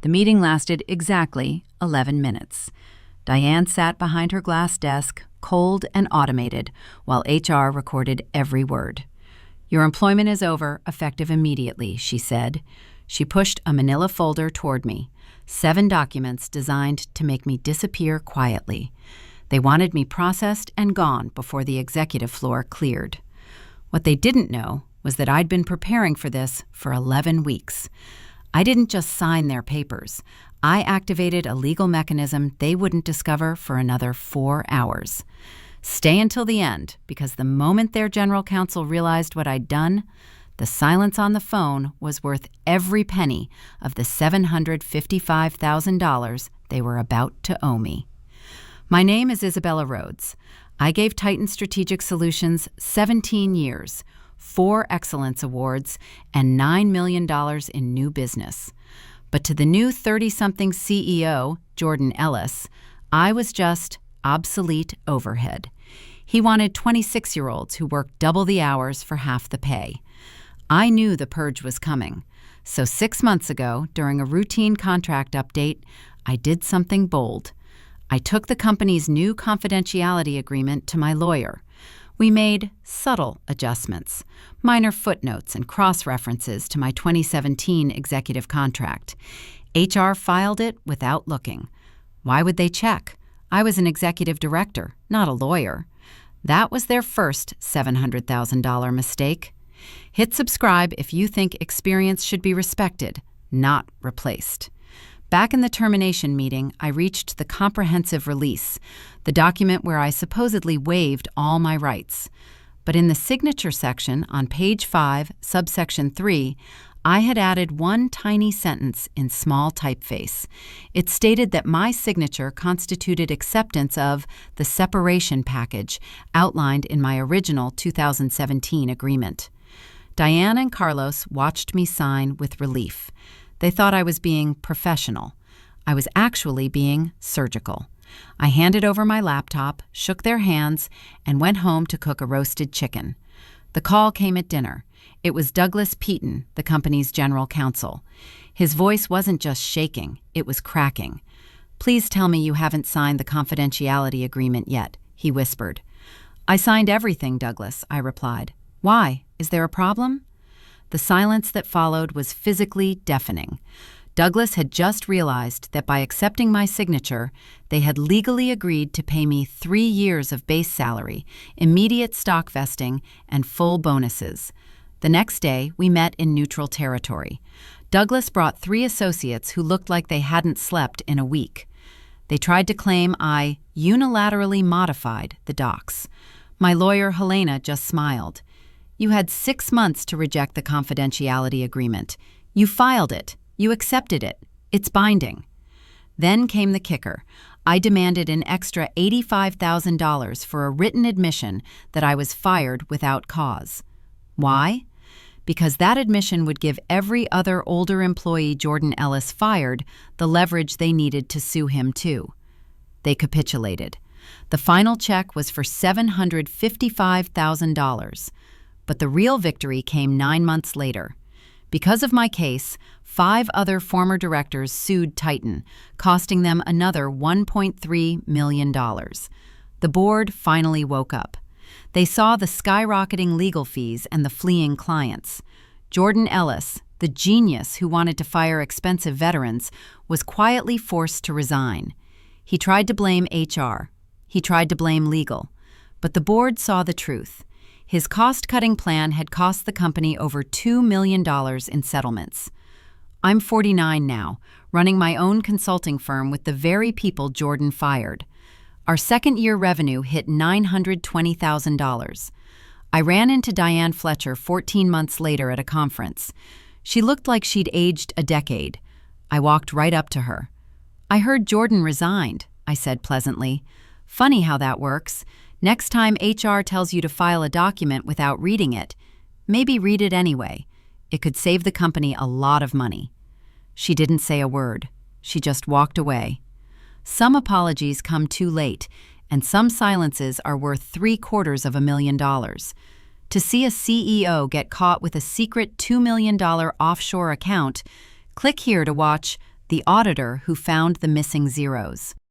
The meeting lasted exactly 11 minutes. Diane sat behind her glass desk, cold and automated, while HR recorded every word. "Your employment is over, effective immediately," she said. She pushed a manila folder toward me, 7 documents designed to make me disappear quietly. They wanted me processed and gone before the executive floor cleared. What they didn't know was that I'd been preparing for this for 11 weeks. I didn't just sign their papers. I activated a legal mechanism they wouldn't discover for another 4 hours. Stay until the end, because the moment their general counsel realized what I'd done, the silence on the phone was worth every penny of the $755,000 they were about to owe me. My name is Isabella Rhodes. I gave Titan Strategic Solutions 17 years, 4 Excellence Awards, and $9 million in new business. But to the new 30-something CEO, Jordan Ellis, I was just obsolete overhead. He wanted 26-year-olds who worked double the hours for half the pay. I knew the purge was coming, so 6 months ago, during a routine contract update, I did something bold. I took the company's new confidentiality agreement to my lawyer. We made subtle adjustments, minor footnotes and cross-references to my 2017 executive contract. HR filed it without looking. Why would they check? I was an executive director, not a lawyer. That was their first $700,000 mistake. Hit subscribe if you think experience should be respected, not replaced. Back in the termination meeting, I reached the comprehensive release, the document where I supposedly waived all my rights. But in the signature section on page 5, subsection 3, I had added one tiny sentence in small typeface. It stated that my signature constituted acceptance of the separation package outlined in my original 2017 agreement. Diane and Carlos watched me sign with relief. They thought I was being professional. I was actually being surgical. I handed over my laptop, shook their hands, and went home to cook a roasted chicken. The call came at dinner. It was Douglas Peaton, the company's general counsel. His voice wasn't just shaking, it was cracking. "Please tell me you haven't signed the confidentiality agreement yet," he whispered. "I signed everything, Douglas," I replied. "Why? Is there a problem?" The silence that followed was physically deafening. Douglas had just realized that by accepting my signature, they had legally agreed to pay me 3 years of base salary, immediate stock vesting, and full bonuses. The next day, we met in neutral territory. Douglas brought 3 associates who looked like they hadn't slept in a week. They tried to claim I unilaterally modified the docs. My lawyer, Helena, just smiled. "You had 6 months to reject the confidentiality agreement. You filed it. You accepted it. It's binding." Then came the kicker. I demanded an extra $85,000 for a written admission that I was fired without cause. Why? Because that admission would give every other older employee Jordan Ellis fired the leverage they needed to sue him too. They capitulated. The final check was for $755,000. But the real victory came 9 months later. Because of my case, 5 other former directors sued Titan, costing them another $1.3 million. The board finally woke up. They saw the skyrocketing legal fees and the fleeing clients. Jordan Ellis, the genius who wanted to fire expensive veterans, was quietly forced to resign. He tried to blame HR. He tried to blame legal. But the board saw the truth. His cost-cutting plan had cost the company over $2 million in settlements. I'm 49 now, running my own consulting firm with the very people Jordan fired. Our second-year revenue hit $920,000. I ran into Diane Fletcher 14 months later at a conference. She looked like she'd aged a decade. I walked right up to her. "I heard Jordan resigned," I said pleasantly. "Funny how that works. Next time HR tells you to file a document without reading it, maybe read it anyway. It could save the company a lot of money." She didn't say a word. She just walked away. Some apologies come too late, and some silences are worth $750,000. To see a CEO get caught with a secret $2 million offshore account, click here to watch the auditor who found the missing zeros.